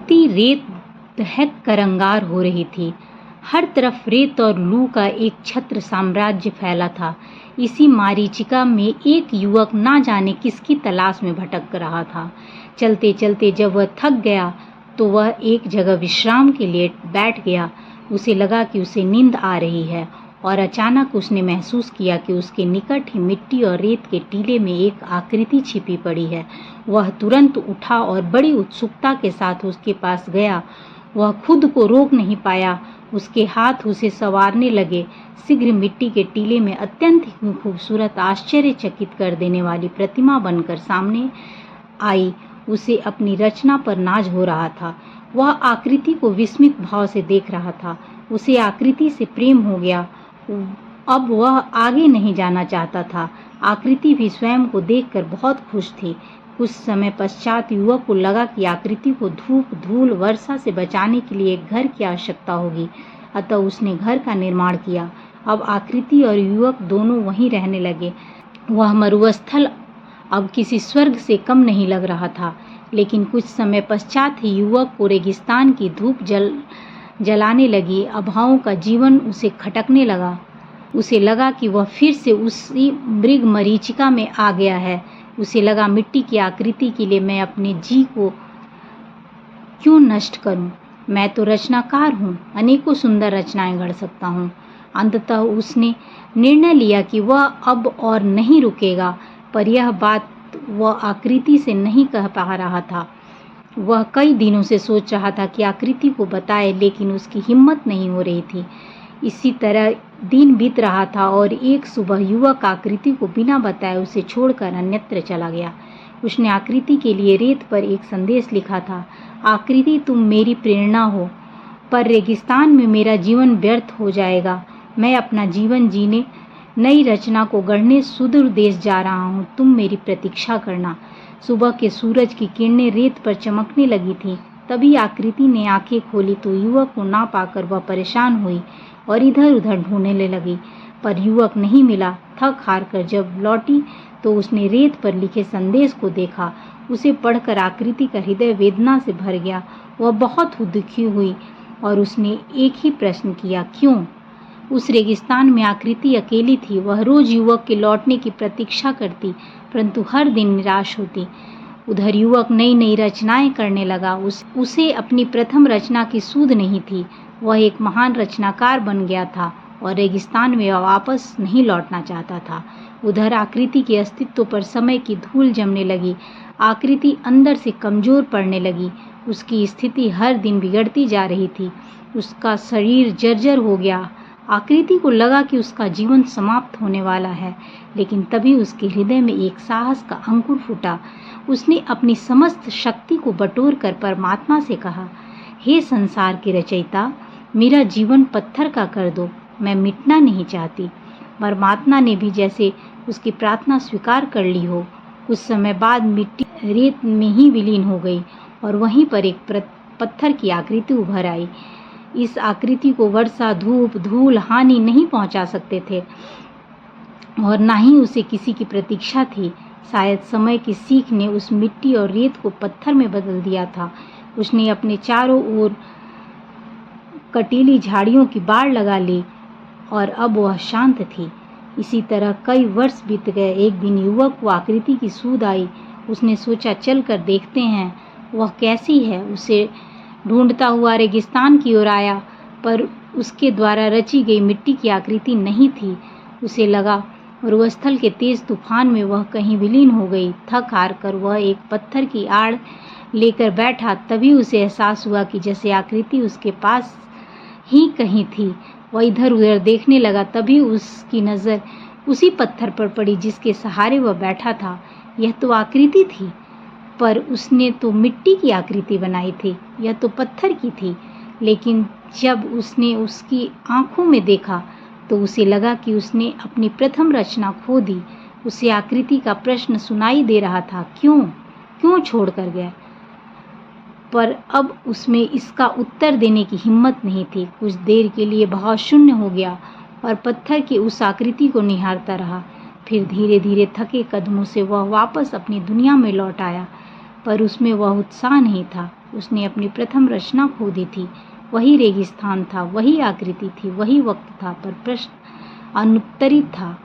ती रेत दहक कर अंगार हो रही थी। हर तरफ रेत और लू का एक छत्र साम्राज्य फैला था। इसी मारीचिका में एक युवक ना जाने किसकी तलाश में भटक रहा था। चलते चलते जब वह थक गया तो वह एक जगह विश्राम के लिए बैठ गया। उसे लगा कि उसे नींद आ रही है और अचानक उसने महसूस किया कि उसके निकट ही मिट्टी और रेत के टीले में एक आकृति छिपी पड़ी है। वह तुरंत उठा और बड़ी उत्सुकता के साथ उसके पास गया। वह खुद को रोक नहीं पाया। उसके हाथ उसे संवारने लगे। शीघ्र मिट्टी के टीले में अत्यंत ही खूबसूरत, आश्चर्यचकित कर देने वाली प्रतिमा बनकर सामने आई। उसे अपनी रचना पर नाज हो रहा था। वह आकृति को विस्मित भाव से देख रहा था। उसे आकृति से प्रेम हो गया। अब वह आगे नहीं जाना चाहता था। आकृति भी स्वयं को देखकर बहुत खुश थी। कुछ समय पश्चात युवक को लगा कि आकृति को धूप, धूल, वर्षा से बचाने के लिए एक घर की आवश्यकता होगी। अतः उसने घर का निर्माण किया। अब आकृति और युवक दोनों वहीं रहने लगे। वह मरुस्थल अब किसी स्वर्ग से कम नहीं लग रहा था। लेकिन कुछ समय पश्चात ही युवक को रेगिस्तान की धूप जलाने लगी। अभावों का जीवन उसे खटकने लगा। उसे लगा कि वह फिर से उसी मृग मरीचिका में आ गया है। उसे लगा, मिट्टी की आकृति के लिए मैं अपने जी को क्यों नष्ट करूं? मैं तो रचनाकार हूं, अनेकों सुंदर रचनाएं गढ़ सकता हूं। अंततः उसने निर्णय लिया कि वह अब और नहीं रुकेगा। पर यह बात वह आकृति से नहीं कह पा रहा था। वह कई दिनों से सोच रहा था कि आकृति को बताए, लेकिन उसकी हिम्मत नहीं हो रही थी। इसी तरह दिन बीत रहा था और एक सुबह युवक आकृति को बिना बताए उसे छोड़कर अन्यत्र चला गया। उसने आकृति के लिए रेत पर एक संदेश लिखा था, आकृति तुम मेरी प्रेरणा हो, पर रेगिस्तान में मेरा जीवन व्यर्थ हो जाएगा। मैं अपना जीवन जीने, नई रचना को गढ़ने सुदूर देश जा रहा हूँ। तुम मेरी प्रतीक्षा करना। सुबह के सूरज की किरणें रेत पर चमकने लगी थी। तभी आकृति ने आंखें खोली तो युवक को ना पाकर वह परेशान हुई और इधर उधर ढूंढने लगी, पर युवक नहीं मिला। थक हार कर जब लौटी तो उसने रेत पर लिखे संदेश को देखा। उसे पढ़कर आकृति का हृदय वेदना से भर गया। वह बहुत दुखी हुई और उसने एक ही प्रश्न किया, क्यों? उस रेगिस्तान में आकृति अकेली थी। वह रोज युवक के लौटने की प्रतीक्षा करती, परंतु हर दिन निराश होती। उधर युवक नई नई रचनाएं करने लगा। उसे अपनी प्रथम रचना की सूध नहीं थी। वह एक महान रचनाकार बन गया था और रेगिस्तान में वापस नहीं लौटना चाहता था। उधर आकृति के अस्तित्व पर समय की धूल जमने लगी। आकृति अंदर से कमजोर पड़ने लगी। उसकी स्थिति हर दिन बिगड़ती जा रही थी। उसका शरीर जर्जर हो गया। आकृति को लगा कि उसका जीवन समाप्त होने वाला है, लेकिन तभी उसके हृदय में एक साहस का अंकुर फूटा। उसने अपनी समस्त शक्ति को बटोर कर परमात्मा से कहा, हे संसार के रचयिता, मेरा जीवन पत्थर का कर दो, मैं मिटना नहीं चाहती। परमात्मा ने भी जैसे उसकी प्रार्थना स्वीकार कर ली हो। कुछ समय बाद मिट्टी रेत में ही विलीन हो गई और वहीं पर एक पत्थर की आकृति उभर आई। इस आकृति को वर्षा, धूप, धूल, हानि नहीं पहुंचा सकते थे और ना ही उसे किसी की प्रतीक्षा थी। शायद समय की सीख ने उस मिट्टी और रेत को पत्थर में बदल दिया था। उसने अपने चारों ओर कटीली झाड़ियों की बाड़ लगा ली और अब वह शांत थी। इसी तरह कई वर्ष बीत गए। एक दिन युवक को आकृति की सूध आई। उसने सोचा, चल कर देखते हैं वह कैसी है। उसे ढूंढता हुआ रेगिस्तान की ओर आया, पर उसके द्वारा रची गई मिट्टी की आकृति नहीं थी। उसे लगा मरुस्थल के तेज तूफान में वह कहीं विलीन हो गई। थक हार कर वह एक पत्थर की आड़ लेकर बैठा। तभी उसे एहसास हुआ कि जैसे आकृति उसके पास ही कहीं थी। वह इधर उधर देखने लगा। तभी उसकी नज़र उसी पत्थर पर पड़ी जिसके सहारे वह बैठा था। यह तो आकृति थी, पर उसने तो मिट्टी की आकृति बनाई थी। यह तो पत्थर की थी। लेकिन जब उसने उसकी आंखों में देखा तो उसे लगा कि उसने अपनी प्रथम रचना खो दी। उसे आकृति का प्रश्न सुनाई दे रहा था, क्यों छोड़ कर गया? पर अब उसमें इसका उत्तर देने की हिम्मत नहीं थी। कुछ देर के लिए भाव शून्य हो गया और पत्थर की उस आकृति को निहारता रहा। फिर धीरे धीरे थके कदमों से वह वापस अपनी दुनिया में लौट आया। पर उसमें वह उत्साह नहीं था। उसने अपनी प्रथम रचना खो दी थी। वही रेगिस्तान था, वही आकृति थी, वही वक्त था, पर प्रश्न अनुत्तरित था।